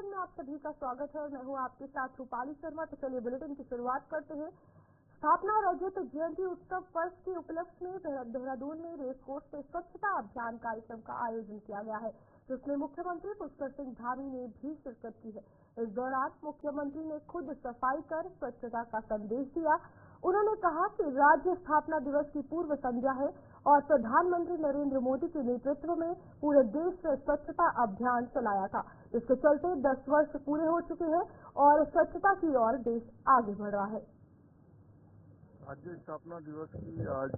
उत्तराखंड में आप सभी का स्वागत है और मैं हूं आपके साथ रूपाली शर्मा। तो चलिए बुलेटिन की शुरुआत करते हैं। स्थापना रजत जयंती उत्सव वर्ष के उपलक्ष्य में देहरादून में रेस कोर्स पे स्वच्छता अभियान कार्यक्रम का आयोजन किया गया है, जिसमें मुख्यमंत्री पुष्कर सिंह धामी ने भी शिरकत की है। इस दौरान मुख्यमंत्री ने खुद सफाई कर स्वच्छता का संदेश दिया। उन्होंने कहा कि राज्य स्थापना दिवस की पूर्व संध्या है और प्रधानमंत्री नरेंद्र मोदी के नेतृत्व में पूरे देश में स्वच्छता अभियान चलाया था। इसके चलते 10 वर्ष पूरे हो चुके हैं और स्वच्छता की ओर देश आगे बढ़ रहा है। राज्य स्थापना दिवस की आज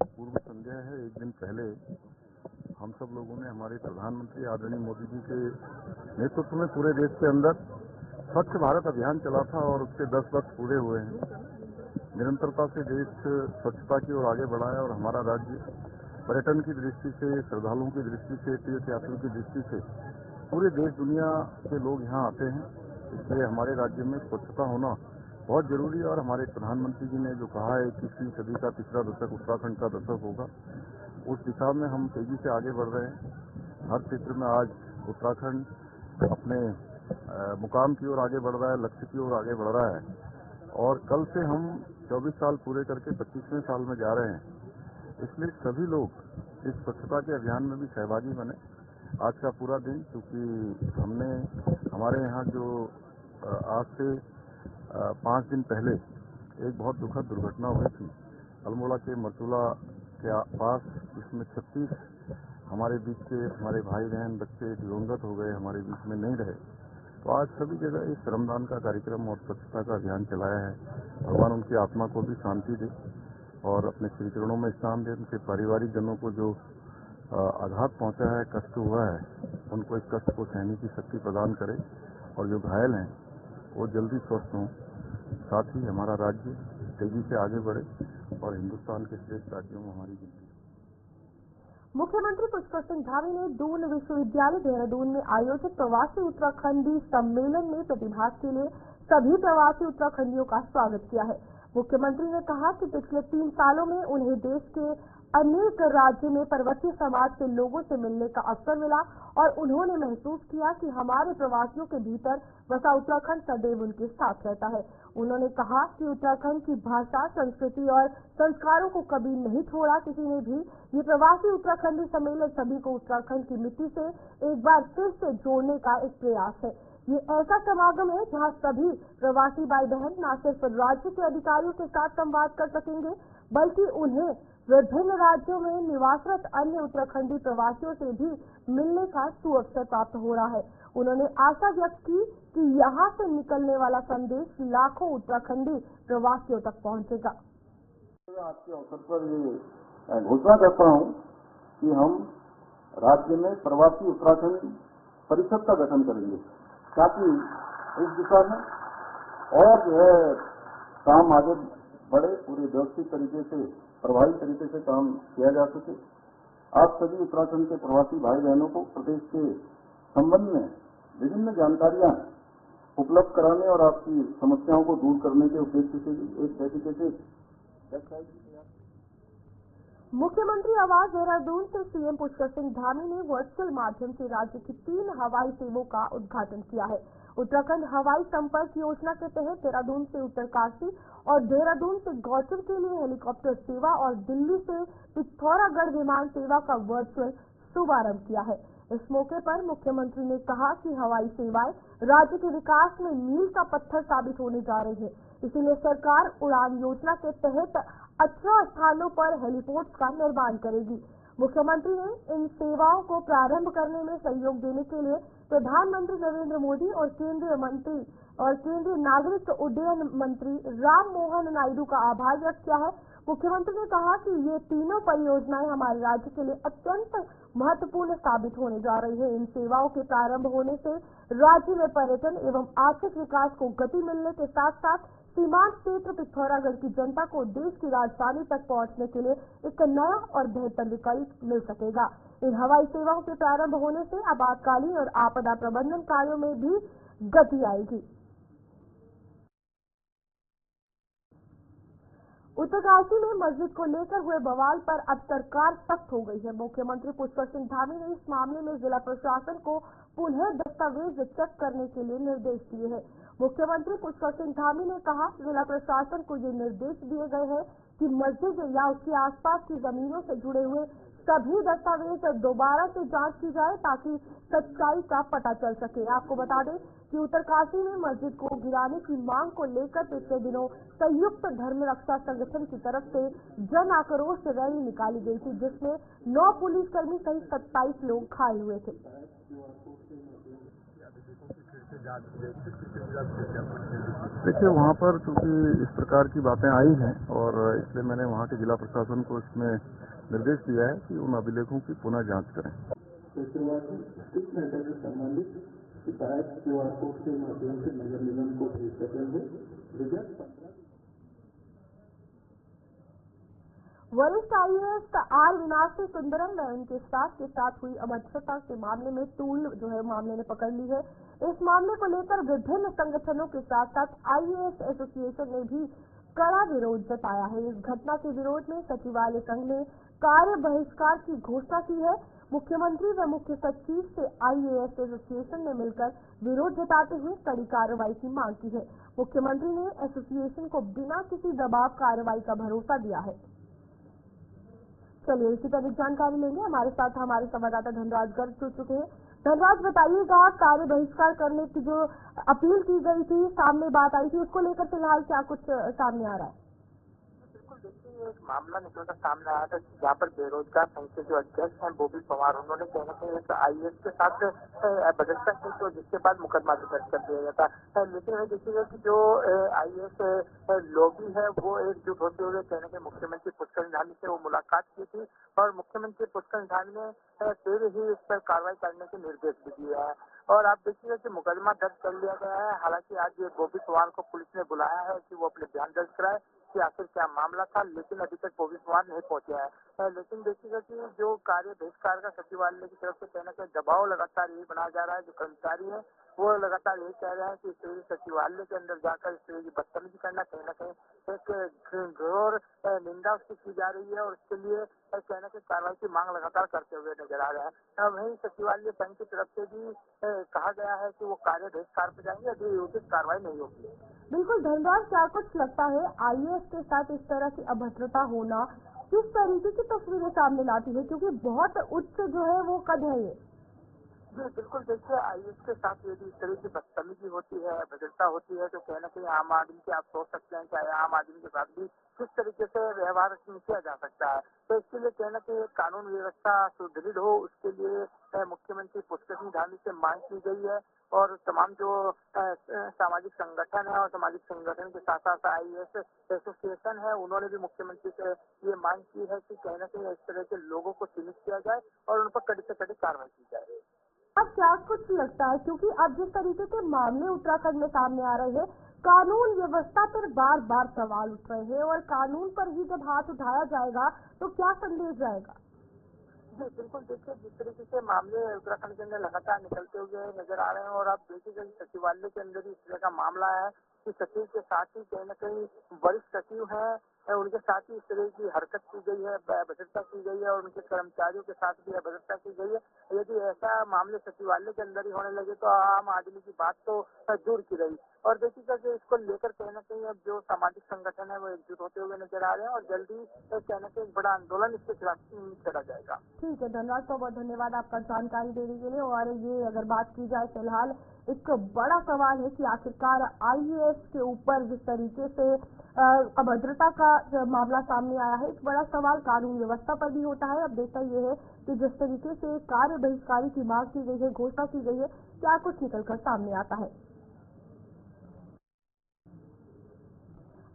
पूर्व संध्या है। एक दिन पहले हम सब लोगों ने हमारे प्रधानमंत्री आदरणीय मोदी जी के नेतृत्व में पूरे देश के अंदर स्वच्छ भारत अभियान चला था और उसके 10 वर्ष पूरे हुए हैं। निरंतरता से देश स्वच्छता की ओर आगे बढ़ा है और हमारा राज्य पर्यटन की दृष्टि से, श्रद्धालुओं की दृष्टि से, तीर्थयात्रियों की दृष्टि से पूरे देश दुनिया के लोग यहाँ आते हैं। इसलिए हमारे राज्य में स्वच्छता होना बहुत जरूरी है और हमारे प्रधानमंत्री जी ने जो कहा है 21वीं सदी का तीसरा दशक उत्तराखंड का दशक होगा, उस दिशा में हम तेजी से आगे बढ़ रहे हैं। हर क्षेत्र में आज उत्तराखंड अपने मुकाम की ओर आगे बढ़ रहा है, लक्ष्य की ओर आगे बढ़ रहा है और कल से हम 24 साल पूरे करके 25वें साल में जा रहे हैं। इसलिए सभी लोग इस स्वच्छता के अभियान में भी सहभागी बने। आज का पूरा दिन, क्योंकि हमने हमारे यहाँ जो आज से 5 दिन पहले एक बहुत दुखद दुर्घटना हुई थी अल्मोड़ा के मरचूला के पास, जिसमें 36 हमारे बीच के हमारे भाई बहन बच्चे दिवंगत हो गए, हमारे बीच में नहीं रहे। तो आज सभी जगह इस श्रमदान का कार्यक्रम और स्वच्छता का अभियान चलाया है। भगवान उनकी आत्मा को भी शांति दे और अपने श्री चरणों में स्नान दे। उनके पारिवारिक जनों को जो आघात पहुंचा है, कष्ट हुआ है, उनको इस कष्ट को सहने की शक्ति प्रदान करे और जो घायल हैं वो जल्दी स्वस्थ हों। साथ ही हमारा राज्य तेजी से आगे बढ़े और हिंदुस्तान के श्रेष्ठ राज्यों में हमारी गिनती। मुख्यमंत्री पुष्कर सिंह धामी ने दून विश्वविद्यालय देहरादून में आयोजित प्रवासी उत्तराखंडी सम्मेलन में प्रतिभाग के लिए सभी प्रवासी उत्तराखंडियों का स्वागत किया है। मुख्यमंत्री ने कहा कि पिछले 3 सालों में उन्हें देश के अनेक राज्यों में पर्वतीय समाज के लोगों से मिलने का अवसर मिला और उन्होंने महसूस किया कि हमारे प्रवासियों के भीतर बसा उत्तराखंड सदैव उनके साथ रहता है। उन्होंने कहा कि उत्तराखंड की भाषा, संस्कृति और संस्कारों को कभी नहीं छोड़ा किसी ने भी। ये प्रवासी उत्तराखंडी सम्मेलन सभी को उत्तराखंड की मिट्टी से एक बार फिर से जोड़ने का एक प्रयास है। ये ऐसा समागम है जहां सभी प्रवासी भाई बहन न सिर्फ राज्य के अधिकारियों के साथ संवाद कर सकेंगे, बल्कि उन्हें विभिन्न राज्यों में निवासरत अन्य उत्तराखंडी प्रवासियों से भी मिलने का सुअवसर प्राप्त हो रहा है। उन्होंने आशा व्यक्त की कि यहाँ से निकलने वाला संदेश लाखों उत्तराखंडी प्रवासियों तक पहुँचेगा। आज के अवसर पर ये घोषणा करता हूँ कि हम राज्य में प्रवासी उत्तराखंड परिषद का गठन करेंगे, ताकि इस दिशा में और जो है काम आगे बढ़े, पूरे व्यवस्थित तरीके से, प्रभावी तरीके से काम किया जा सके। आप सभी उत्तराखंड के प्रवासी भाई बहनों को प्रदेश के संबंध में विभिन्न जानकारियां उपलब्ध कराने और आपकी समस्याओं को दूर करने के उद्देश्य से एक डेडिकेटेड वेबसाइट की तैयार। मुख्यमंत्री आवास देहरादून से सीएम पुष्कर सिंह धामी ने वर्चुअल माध्यम से राज्य की 3 हवाई सेवाओं का उद्घाटन किया है। उत्तराखंड हवाई संपर्क योजना के तहत देहरादून से उत्तरकाशी और देहरादून से गौचर के लिए हेलीकॉप्टर सेवा और दिल्ली से पिथौरागढ़ विमान सेवा का वर्चुअल शुभारंभ किया है। इस मौके पर मुख्यमंत्री ने कहा कि हवाई सेवाएं राज्य के विकास में मील का पत्थर साबित होने जा रही है। इसीलिए सरकार उड़ान योजना के तहत 18 स्थानों पर हेलीपोर्ट्स का निर्माण करेगी। मुख्यमंत्री ने इन सेवाओं को प्रारंभ करने में सहयोग देने के लिए प्रधानमंत्री नरेंद्र मोदी और केंद्रीय नागरिक उड्डयन मंत्री राम मोहन नायडू का आभार व्यक्त किया है। मुख्यमंत्री ने कहा कि ये तीनों परियोजनाएं हमारे राज्य के लिए अत्यंत महत्वपूर्ण साबित होने जा रही है। इन सेवाओं के प्रारंभ होने से राज्य में पर्यटन एवं आर्थिक विकास को गति मिलने के साथ साथ सीमांत क्षेत्र पिथौरागढ़ की जनता को देश की राजधानी तक पहुंचने के लिए एक नया और बेहतर विकल्प मिल सकेगा। इन हवाई सेवाओं के प्रारंभ होने से आपातकालीन और आपदा प्रबंधन कार्यों में भी गति आएगी। उत्तरकाशी में मस्जिद को लेकर हुए बवाल पर अब सरकार सख्त हो गई है। मुख्यमंत्री पुष्कर सिंह धामी ने इस मामले में जिला प्रशासन को पुनः दस्तावेज चेक करने के लिए निर्देश दिए हैं। मुख्यमंत्री पुष्कर सिंह धामी ने कहा, जिला प्रशासन को ये निर्देश दिए गए हैं कि मस्जिद या उसके आसपास की जमीनों से जुड़े हुए सभी दस्तावेज दोबारा से जांच की जाए ताकि सच्चाई का पता चल सके। आपको बता दें कि उत्तरकाशी में मस्जिद को गिराने की मांग को लेकर पिछले दिनों संयुक्त धर्म रक्षा संगठन की तरफ से जन आक्रोश रैली निकाली गई थी, जिसमें 9 पुलिसकर्मी सहित 27 लोग घायल हुए थे। देखिए, वहाँ पर चूंकि इस प्रकार की बातें आई हैं और इसलिए मैंने वहाँ के जिला प्रशासन को इसमें निर्देश दिया है कि उन अभिलेखों की पुनः जांच करें। संबंधित शिकायत QR कोड के माध्यम से नगर निगम को भेज सकेंगे। वरिष्ठ IAS आर विनाशी सुंदरम ने उनके स्टाफ के साथ हुई अभद्रता के मामले में टूल मामले ने पकड़ ली है। इस मामले को लेकर विभिन्न संगठनों के साथ साथ IAS एसोसिएशन ने भी कड़ा विरोध जताया है। इस घटना के विरोध में सचिवालय संघ ने कार्य बहिष्कार की घोषणा की है। मुख्यमंत्री व मुख्य सचिव से IAS एसोसिएशन ने मिलकर विरोध जताते हुए कड़ी कार्रवाई की मांग की है। मुख्यमंत्री ने एसोसिएशन को बिना किसी दबाव कार्रवाई का भरोसा दिया है। चलिए इसी पर जानकारी लेंगे। हमारे साथ हमारे संवाददाता धनराज गर्ग जुड़ चुके हैं। धनराज, बताइएगा, कार्य बहिष्कार करने की जो अपील की गई थी, सामने बात आई थी, उसको लेकर फिलहाल क्या कुछ सामने आ रहा है? बिल्कुल, देखिए, एक मामला निकल कर सामने आया था जहाँ पर बेरोजगार संघ के जो अध्यक्ष हैं बोबी पवार, उन्होंने कहना चाहिए एक IAS के साथ बदलता की तो जिसके बाद मुकदमा भी दर्ज कर दिया जाता है। लेकिन हमें देखिएगा कि जो IAS लॉबी है वो एकजुट होते हुए कहने के मुख्यमंत्री पुष्कर सिंह धामी से वो मुलाकात की थी और मुख्यमंत्री पुष्कर सिंह धामी ने फिर ही इस पर कार्रवाई करने के निर्देश भी दिए हैं। और आप देखिएगा कि मुकदमा दर्ज कर लिया गया है। हालांकि आज ये बोबी पवार को पुलिस ने बुलाया है कि वो अपने बयान दर्ज कराए कि आखिर क्या मामला था, लेकिन अभी तक बोबी पवार नहीं पहुंचे हैं। लेकिन देखिएगा कि जो कार्य बहिष्कार का सचिवालय की तरफ से कहना कि दबाव लगातार यही बनाया जा रहा है। जो कर्मचारी है वो लगातार यही कह रहे हैं कि इस तरह सचिवालय के अंदर जाकर इस तरह की बदतमीजी करना कहीं ना कहीं एक घोर निंदा उसकी की जा रही है और उसके लिए कहना की कार्रवाई की मांग लगातार करते हुए नजर आ रहा है। वहीं सचिवालय संघ की तरफ से भी कहा गया है कि वो कार्य बहिष्कार पर जाएंगे यदि उचित कार्रवाई नहीं होगी। बिल्कुल धनराज, क्या कुछ लगता है IAS के साथ इस तरह की अभद्रता होना किस तरीके की तस्वीरें सामने लाती है, क्योंकि बहुत उच्च जो है वो कद है ये? जी बिल्कुल, देखिए, IAS के साथ यदि इस तरह की बदतमीजी होती है, भद्रता होती है तो कहना कहीं आम आदमी की आप सोच सकते हैं चाहे आम आदमी के साथ भी किस तरीके से व्यवहार किया जा सकता है। तो इसके लिए कहना कि कानून व्यवस्था सुदृढ़ हो, उसके लिए मुख्यमंत्री पुष्कर सिंह धामी से मांग की गई है और तमाम जो सामाजिक संगठन है और सामाजिक संगठन के साथ साथ IAS एसोसिएशन है, उन्होंने भी मुख्यमंत्री से ये मांग की है कि कहना कहीं इस तरह के लोगों को चिन्हित किया जाए और उन पर कड़ी से कड़ी कार्रवाई की जाए। अब क्या कुछ लगता है, क्योंकि अब जिस तरीके के मामले उत्तराखंड में सामने आ रहे हैं, कानून व्यवस्था पर बार बार सवाल उठ रहे हैं और कानून पर ही जब हाथ उठाया जाएगा तो क्या संदेश जाएगा? जी बिल्कुल, देखिए, जिस तरीके से मामले उत्तराखंड के अंदर लगातार निकलते हुए नजर आ रहे हैं और आप देखिएगा सचिवालय के अंदर इस तरह का मामला है कि सचिव के साथ ही कहीं न कहीं वरिष्ठ सचिव हैं, उनके साथ ही इस तरह की हरकत की गई है, अभद्रता की गई है और उनके कर्मचारियों के साथ भी अभद्रता की गई है। यदि ऐसा मामले सचिवालय के अंदर ही होने लगे तो आम आदमी की बात तो दूर की रही। और देखिएगा कि इसको लेकर कहीं न कहीं अब जो सामाजिक संगठन है वो एकजुट होते हुए नजर आ रहे हैं और जल्दी कहीं न कहीं एक बड़ा आंदोलन इसके खिलाफ छेड़ा जाएगा। ठीक है धनराज, बहुत बहुत धन्यवाद आपका जानकारी देने के लिए। और ये अगर बात की जाए फिलहाल एक बड़ा सवाल है कि आखिरकार IAS के ऊपर जिस तरीके से अभद्रता का मामला सामने आया है, एक बड़ा सवाल कानून व्यवस्था पर भी होता है। अब देखना ये है कि जिस तरीके से कार्य बहिष्कार की मांग की गई है, घोषणा की गई है, क्या कुछ निकलकर सामने आता है।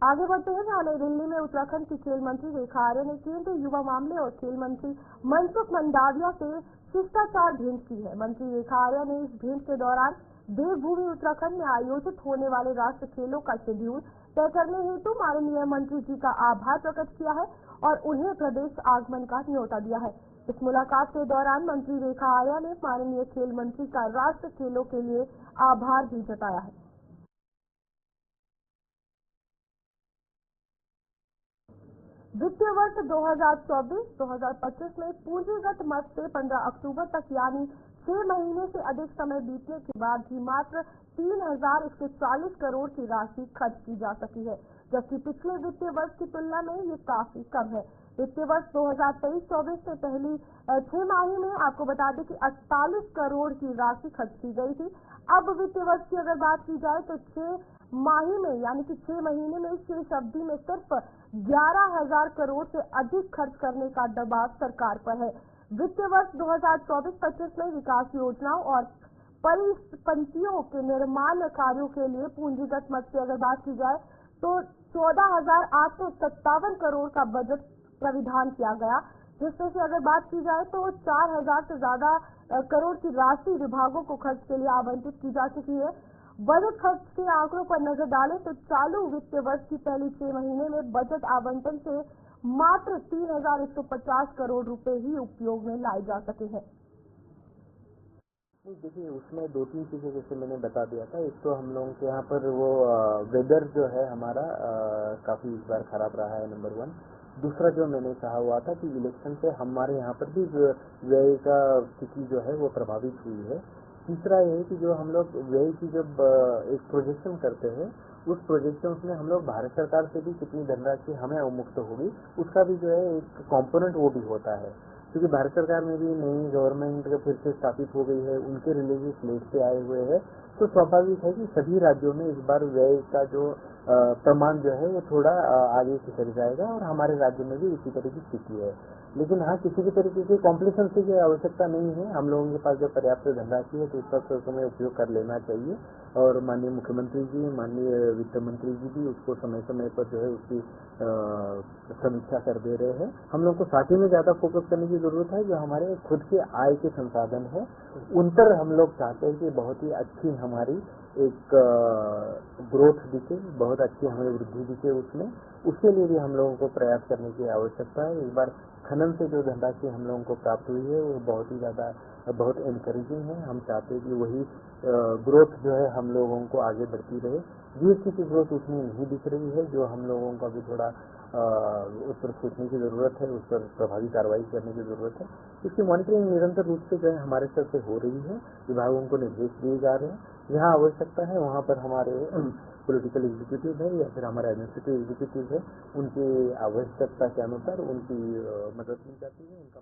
आगे बढ़ते हैं जहाँ नई दिल्ली में उत्तराखंड की खेल मंत्री रेखा आर्या ने केंद्रीय युवा मामले और खेल मंत्री मनसुख मंडाविया से शिष्टाचार भेंट की है। मंत्री रेखा आर्या ने इस भेंट के दौरान देवभूमि उत्तराखंड में आयोजित होने वाले राष्ट्रीय खेलों का शेड्यूल तय करने हेतु माननीय मंत्री जी का आभार प्रकट किया है और उन्हें प्रदेश आगमन का न्योता दिया है। इस मुलाकात के दौरान मंत्री रेखा आर्या ने माननीय खेल मंत्री का राष्ट्रीय खेलों के लिए आभार भी जताया है। वित्तीय वर्ष 2024-2025 में पूंजीगत मद से 15 अक्टूबर तक यानी 6 महीने से अधिक समय बीतने के बाद भी मात्र 3,140 करोड़ की राशि खर्च की जा सकी है, जबकि पिछले वित्तीय वर्ष की तुलना में ये काफी कम है। वित्तीय वर्ष 2023-24 से पहली 6 माही में आपको बता दें कि 48 करोड़ की राशि खर्च की गई थी। अब वित्तीय वर्ष की अगर बात की जाए तो 6 माही में यानी कि 6 महीने में शेष अवधि में सिर्फ 11,000 करोड़ से अधिक खर्च करने का दबाव सरकार पर है। वित्तीय वर्ष 2024-25 में विकास योजनाओं और परिपंथियों के निर्माण कार्यों के लिए पूंजीगत मद की अगर बात की जाए तो 14,857 करोड़ का बजट प्राविधान किया गया, जिसमें से अगर बात की जाए तो 4,000 से ज्यादा करोड़ की राशि विभागों को खर्च के लिए आवंटित की जा चुकी है। बजट खर्च के आंकड़ों पर नजर डालें तो चालू वित्तीय वर्ष की पहली 6 महीने में बजट आवंटन से मात्र 3,150 करोड़ रुपए ही उपयोग में लाए जा सके हैं। देखिए, उसमें 2-3 चीजें जैसे मैंने बता दिया था। एक तो हम लोगों के यहाँ पर वो वेदर जो है हमारा काफी इस बार खराब रहा है, नंबर 1। दूसरा जो मैंने कहा हुआ था कि इलेक्शन से हमारे यहाँ पर भी व्यय का स्थिति जो है वो प्रभावित हुई है। तीसरा ये है कि जो हम लोग व्यय की जब एक प्रोजेक्शन करते हैं, उस प्रोजेक्शन में हम लोग भारत सरकार से भी कितनी धनराशि हमें अवमुक्त होगी, उसका भी जो है एक कंपोनेंट वो भी होता है। क्योंकि भारत सरकार में भी नई गवर्नमेंट फिर से स्थापित हो गई है, उनके रिलीजियस लेट से आए हुए हैं, तो स्वाभाविक है कि सभी राज्यों में इस बार व्यय का जो प्रमाण जो है वो थोड़ा आगे से चल जाएगा और हमारे राज्य में भी इसी तरह की स्थिति है। लेकिन हाँ, किसी भी तरीके की कॉम्प्लिकेशन की आवश्यकता नहीं है। हम लोगों के पास जब पर्याप्त धनराशि है तो उसका समय उपयोग कर लेना चाहिए और माननीय मुख्यमंत्री जी, माननीय वित्त मंत्री जी भी उसको समय समय पर जो है उसकी समीक्षा कर दे रहे हैं। हम लोग को साथ ही में ज्यादा फोकस करने की जरूरत है। जो हमारे खुद के आय के संसाधन है उन पर हम लोग चाहते हैं कि बहुत ही अच्छी हमारी एक ग्रोथ दिखे, बहुत अच्छी हमें वृद्धि दिखे उसमें। उसके लिए भी हम लोगों को प्रयास करने की आवश्यकता है। इस बार खनन से जो धनराशि हम लोगों को प्राप्त हुई है वो बहुत ही ज्यादा बहुत एनकरेजिंग है। हम चाहते हैं कि वही ग्रोथ जो है हम लोगों को आगे बढ़ती रहे। जीएसटी की ग्रोथ उतनी नहीं दिख रही है, जो हम लोगों का भी थोड़ा उस पर सोचने की जरूरत है, उस पर प्रभावी कार्रवाई करने की जरूरत है। इसकी मॉनिटरिंग निरंतर रूप से जो है हमारे स्तर से हो रही है। विभागों को निर्देश दिए जा रहे हैं। जहाँ आवश्यकता है वहाँ पर हमारे पॉलिटिकल एग्जीक्यूटिव है या फिर हमारे एडमिनिस्ट्रेटिव एग्जीक्यूटिव है, उनकी आवश्यकता के अनुसार उनकी मदद ली जाती है, उनका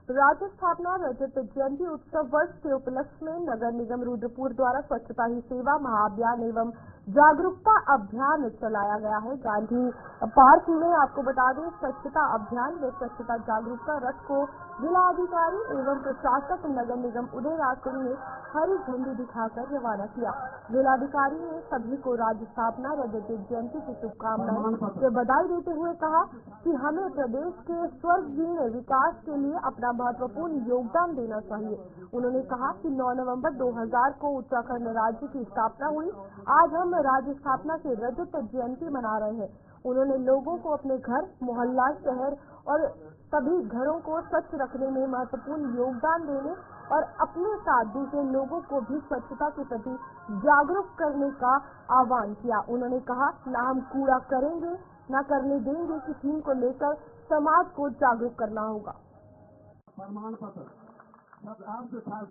राज्य स्थापना रजत जयंती उत्सव वर्ष के उपलक्ष्य में नगर निगम रुद्रपुर द्वारा स्वच्छता ही सेवा महाअभियान एवं जागरूकता अभियान चलाया गया है। गांधी पार्क में आपको बता दें स्वच्छता अभियान व स्वच्छता जागरूकता रथ को जिलाधिकारी एवं प्रशासक नगर निगम उदयराज सिंह ने हरी झंडी दिखाकर रवाना किया। जिलाधिकारी ने सभी को राज्य स्थापना रजत जयंती की शुभकामनाएं व बधाई देते हुए कहा कि हमें प्रदेश के स्वर्गीय विकास के लिए अपना महत्वपूर्ण योगदान देना चाहिए। उन्होंने कहा कि 9 नवंबर 2000 को उत्तराखंड राज्य की स्थापना हुई। आज हम राज्य स्थापना की रजत जयंती मना रहे हैं। उन्होंने लोगों को अपने घर, मोहल्ला, शहर और सभी घरों को स्वच्छ रखने में महत्वपूर्ण योगदान देने और अपने साथ दूसरे लोगों को भी स्वच्छता के प्रति जागरूक करने का आह्वान किया। उन्होंने कहा, न हम कूड़ा करेंगे न करने देंगे की थीम को लेकर समाज को जागरूक करना होगा। प्रमाण पत्र आपके साथ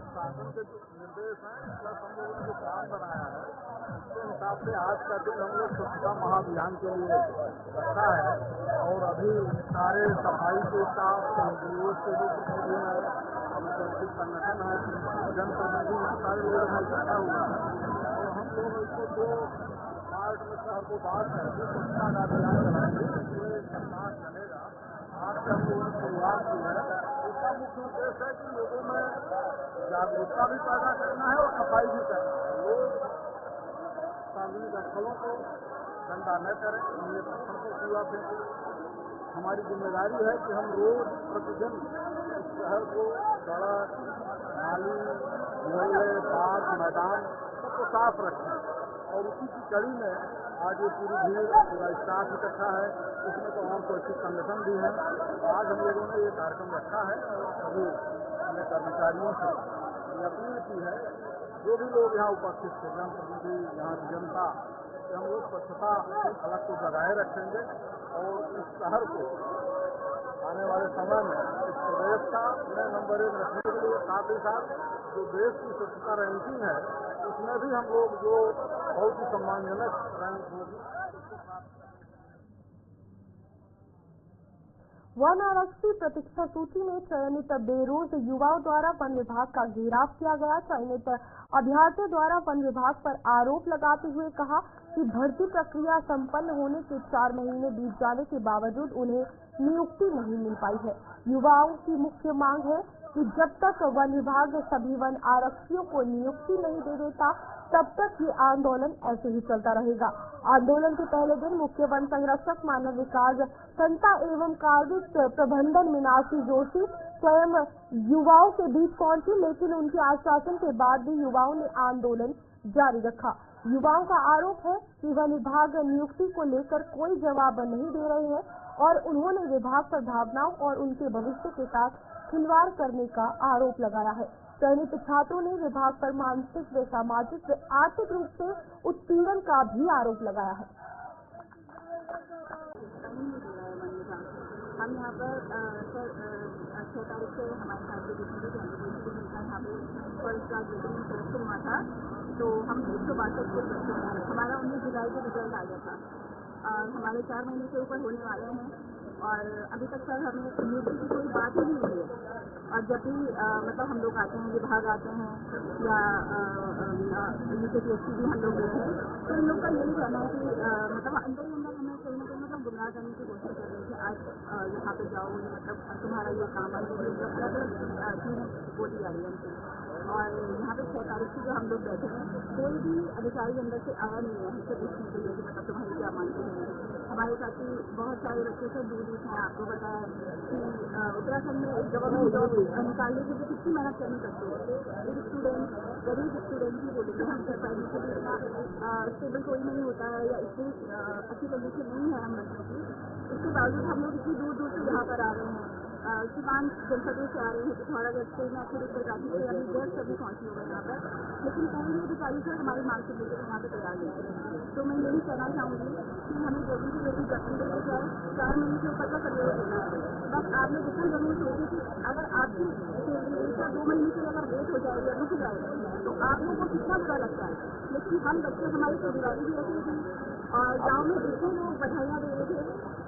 शासन के जो निर्देश हैं प्लस हम लोगों ने जो प्लान बनाया है उसके हिसाब से आज का दिन हम लोग स्वच्छता महाअभियान के लिए रखा है। और अभी सारे सफाई के स्टाफ, एनजीओ से भी प्रतिनिधि है, स्वैच्छिक संगठन है, जनप्रतिनिधि हैं, सारे लोग यहाँ इकट्ठा हुआ है। और हम लोग इसको 2 पार्ट में शहर को बांट करके स्वच्छता का अभियान चलाएंगे। ये सप्ताह चलेगा। आज से हम लोगों ने शुरुआत की है। इसका मुख्य उद्देश्य है कि लोगों में जागरूकता भी पैदा करना है और सफाई भी करना है। लोग सार्वजनिक स्थलों को गंदा न करें, नीले पत्थर को कूड़ा फेंकें। हमारी जिम्मेदारी है कि हम रोज प्रतिदिन इस शहर को सड़क, नाली, मोहल्ले, पार्क, मैदान सबको साफ रखें। और उसी की कड़ी में आज ये पूरी भीड़, पूरा स्टाफ इकट्ठा है। इसमें तो और स्वैच्छिक संगठन भी है। आज हम लोगों ने ये कार्यक्रम रखा है। अभी हमने कर्मचारियों से ये अपील की है, जो भी लोग यहाँ उपस्थित थे, जनप्रतिनिधि, यहाँ की जनता, कि हम लोग स्वच्छता की अलग को जगाए रखेंगे और इस शहर को आने वाले समय में इस प्रदेश का नंबर 1 रखने के लिए साथ ही साथ जो देश की स्वच्छता रैंकिंग है उसमें भी हम लोग जो बहुत ही सम्मानजनक रैंक होगी। वन आरक्षी प्रतीक्षा सूची में चयनित बेरोज युवाओं द्वारा वन विभाग का घेराव किया गया। चयनित अभ्यर्थियों द्वारा वन विभाग पर आरोप लगाते हुए कहा कि भर्ती प्रक्रिया संपन्न होने के 4 महीने बीत जाने के बावजूद उन्हें नियुक्ति नहीं मिल पाई है। युवाओं की मुख्य मांग है कि जब तक वन विभाग सभी वन आरक्षियों को नियुक्ति नहीं दे देता तब तक ये आंदोलन ऐसे ही चलता रहेगा। आंदोलन के पहले दिन मुख्य वन संरक्षक मानव विकास संस्था एवं कार्मिक प्रबंधन मीनाक्षी जोशी स्वयं युवाओं के बीच पहुंची, लेकिन उनके आश्वासन के बाद भी युवाओं ने आंदोलन जारी रखा। युवाओं का आरोप है कि वन विभाग नियुक्ति को लेकर कोई जवाब नहीं दे रहे हैं और उन्होंने विभाग पर भावनाओं और उनके भविष्य के साथ खिलवाड़ करने का आरोप लगाया है। चयनित छात्रों ने विभाग पर मानसिक व सामाजिक व आर्थिक रूप से उत्पीड़न का भी आरोप लगाया है। हम यहाँ पर सर 6 तारीख से हमारे साथ जो यहाँ पे फर्स्ट क्लास में सिलेक्शन हुआ था, तो हम 162 को हमारा 19 जुलाई को रिजल्ट आ गया था। हमारे 4 महीने से ऊपर होने वाले हैं और अभी तक सर हमें नियुक्ति की कोई बात ही नहीं हुई है। और जब भी मतलब हम लोग आते हैं, विभाग आते हैं या यूपीएससी भी हम लोग गए हैं, तो इन लोग का यही कहना है कि मतलब अंदर ही अंदर हमें कहीं ना कहीं मतलब गुमराह करने की कोशिश कर रहे थे। आज यहाँ पे जाओ, मतलब तुम्हारा ये काम है, अलग चीज़ बोली जा रही है हमसे। और यहाँ पे 6 तारीख से जो हम लोग बैठे हैं, कोई भी अधिकारी अंदर से आया नहीं है हमसे पूछने के लिए कि मतलब तुम्हारी क्या मानते हैं। हमारे साथ ही बहुत सारे बच्चे से दूर हैं। आपको पता है कि उत्तराखंड में एक गवर्नमेंट जॉब निकालने के लिए कितनी मेहनत करनी पड़ती है। एक स्टूडेंट, गरीब स्टूडेंट भी बोलेंगे हम कर पाएंगे के लिए इतना स्टेबल कोई नहीं होता है या इतनी अच्छी कंडीशन नहीं है हम बच्चों की। इसके बावजूद हम लोग इतनी दूर दूर से यहाँ पर आ रहे हैं। सीमांत जनपदों से आ रहे हैं, पिथौरागढ़ से, नागपुर, उत्तरकाशी से, अभी जस्ट सभी पहुँचे हुए हैं यहाँ पर, लेकिन कोई भी अधिकारी सर हमारी मांग से लेकर यहाँ पे तैयार नहीं है। तो मैं यही कहना चाहूँगी कि हमें जल्दी से जल्दी जल्दी लेके जाए। 4 महीने से ऊपर का सर्वे देना है। बस आप लोग इतना जरूर सोचिए कि अगर आपकी 2 महीने से अगर वेट हो जाएगा, रुक जाएगा, तो आप लोगों को कितना बुरा लगता है। लेकिन हम बच्चे हमारी परिवार भी ऐसे थे और गाँव में जितने लोग बधाइयाँ दे रहे थे,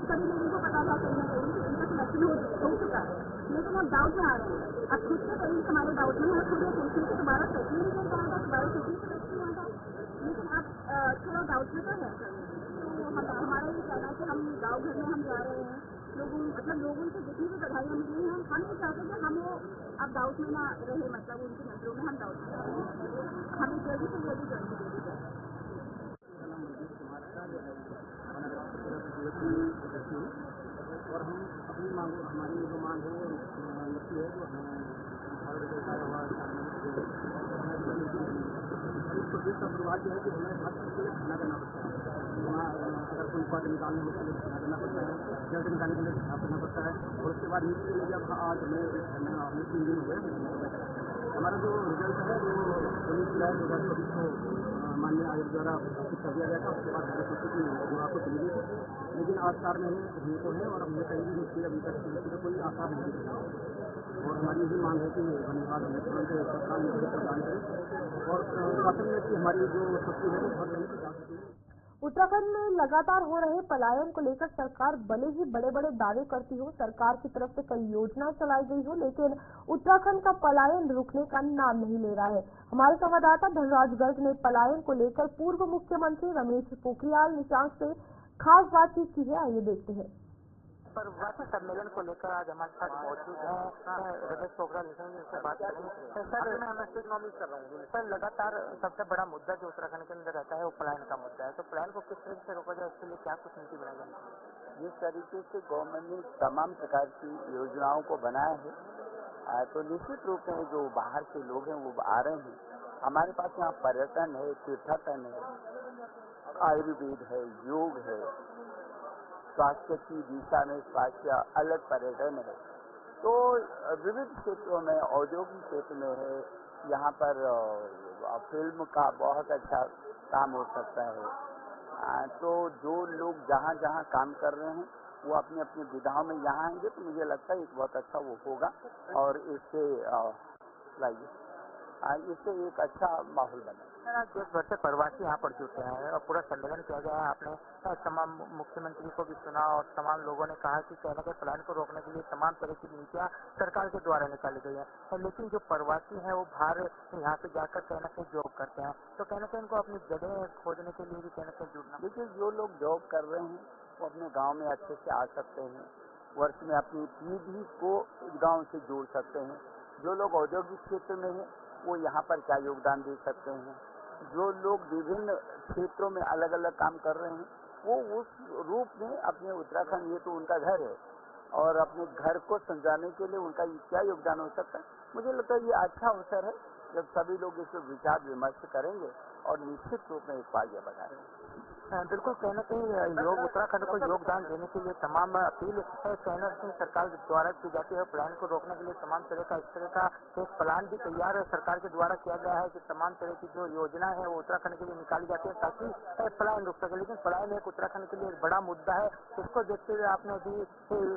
सभी लोगों को पता था कहीं ना कहीं कि उनका सिलेक्शन हो चुका है। लेकिन अब डाउट में आ रहे हैं। अब खुद के पेरेंट्स हमारे डाउट में है, खुद पूछने के दोबारा सेटल नहीं कर पाया था, दोबारा सेटल सिलेक्शन हुआ था, लेकिन अब थोड़ा डाउट में तो है सर। तो हमारा ये कहना है कि हम गाँव घर में हम जा रहे हैं, लोगों से जितनी भी बधाइयाँ मिली हैं, हम ये चाहते हैं कि हम वो अब डाउट में ना रहे, मतलब उनकी नजरों में हम डाउट में रहे। हमें जल्दी से जल्दी जल्दी दे दी जाए। और हम अपनी मांग, हमारी जो मांग है वो लगती है जो हमें प्रदेश का परिवार जो है कि हमें हर चीज़ के लिए खाना करना पड़ता है। वहाँ अगर कोई पद निकालने हो तो खाना करना पड़ता है, जल्द निकालने के लिए खाना करना पड़ता है। और उसके बाद नीचे जब आज हमें 3 दिन हो गए, हमारा जो रिजल्ट है वो 19 जुलाई 2024 को माननीय आयोग द्वारा घोषित कर दिया गया था। उसके बाद जो आपको चली गई थी, लेकिन आज 4 महीने हुए तो हैं और हमने कहीं भी मुझसे अभी तक कोई आसार नहीं दिखा। और हमारी यही मांग है कि वन विभाग हमें तुरंत सरकार में प्रदान करे और शासन में कि हमारी जो शक्ति है वो बहुत कहीं जा सके। उत्तराखंड में लगातार हो रहे पलायन को लेकर सरकार भले ही बड़े बड़े दावे करती हो, सरकार की तरफ से कई योजना चलाई गई हो, लेकिन उत्तराखंड का पलायन रुकने का नाम नहीं ले रहा है। हमारे संवाददाता धनराज गर्ग ने पलायन को लेकर पूर्व मुख्यमंत्री रमेश पोखरियाल निशंक से खास बातचीत की है। आइए देखते हैं। प्रवासी सम्मेलन को लेकर आज हमारे साथ मौजूद है रमेश पोखरियाल निशंक से बात करेंगे। सर, लगातार सबसे बड़ा मुद्दा जो उत्तराखंड के अंदर रहता है वो पलायन का मुद्दा है, तो पलायन को किस तरीके से रोका जाए, उसके लिए क्या कुछ नीति बनाई जाए? जिस तरीके से गवर्नमेंट ने तमाम प्रकार की योजनाओं को बनाया है, तो निश्चित रूप से जो बाहर से लोग हैं वो आ रहे हैं। हमारे पास यहाँ पर्यटन है, तीर्थाटन है, आयुर्वेद है, योग है, स्वास्थ्य की दिशा में स्वास्थ्य अलग पर्यटन है, तो विविध क्षेत्रों में, औद्योगिक क्षेत्र में है, यहाँ पर फिल्म का बहुत अच्छा काम हो सकता है। तो जो लोग जहाँ जहाँ काम कर रहे हैं वो अपनी अपनी विधाओं में यहाँ आएंगे तो मुझे लगता है एक बहुत अच्छा वो होगा और इससे एक अच्छा माहौल बने। देश भर से प्रवासी यहाँ पर जुटे हैं और पूरा सम्मेलन किया गया है। आपने तमाम मुख्यमंत्री को भी सुना और तमाम लोगों ने कहा कि कहने के पलायन को रोकने के लिए तमाम तरह की नीतियाँ सरकार के द्वारा निकाली गई है, लेकिन जो प्रवासी हैं वो बाहर यहाँ पे जाकर कहीं ना कहीं जॉब करते हैं, तो कहना कहीं उनको अपनी जगह खोजने के लिए भी कहना कहीं जुड़ना। देखिए, जो लोग जॉब कर रहे हैं वो अपने गाँव में अच्छे से आ सकते हैं, वर्ष में अपनी पीढ़ी को गाँव से जोड़ सकते हैं। जो लोग औद्योगिक क्षेत्र में हैं वो यहाँ पर क्या योगदान दे सकते हैं। जो लोग विभिन्न क्षेत्रों में अलग अलग काम कर रहे हैं वो उस रूप में अपने उत्तराखंड, ये तो उनका घर है और अपने घर को संजाने के लिए उनका क्या योगदान हो सकता है। मुझे लगता है ये अच्छा अवसर है जब सभी लोग इस पर विचार विमर्श करेंगे और निश्चित रूप में एक आगे बढ़ाएंगे। बिल्कुल, कहीं ना कहीं उत्तराखंड को योगदान देने के लिए तमाम अपील कहना सिंह सरकार द्वारा की जाती है। प्लान को रोकने के लिए तमाम तरह का इस तरह का एक प्लान भी तैयार है सरकार के द्वारा किया गया है कि तमाम तरह की जो योजना है वो उत्तराखंड के लिए निकाली जाती है ताकि पलायन रुक सके। लेकिन पलायन एक उत्तराखंड के लिए एक बड़ा मुद्दा है, इसको देखते हुए आपने भी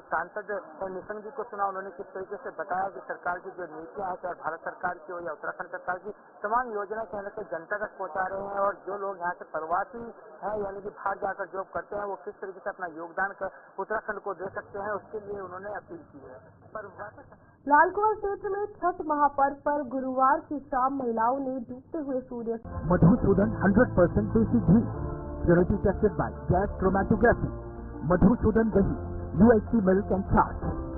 सांसद निशंक जी को सुना, उन्होंने किस तरीके से बताया कि सरकार की जो नीतियाँ है, चाहे भारत सरकार की हो या उत्तराखंड सरकार की, तमाम योजना कहने से जनता तक पहुँचा रहे हैं और जो लोग यहाँ से प्रवासी है यानी कि बाहर जाकर जॉब करते हैं वो किस तरीके से अपना योगदान कर उत्तराखंड को दे सकते हैं, उसके लिए उन्होंने अपील की है। पर लाल कुंवर क्षेत्र में छठ महापर्व पर गुरुवार की शाम महिलाओं ने डूबते हुए सूर्य Madhusudan 100% desi ghee, purity tested by gas chromatography, Madhusudan दही, UHT मिल्क एंड चाट।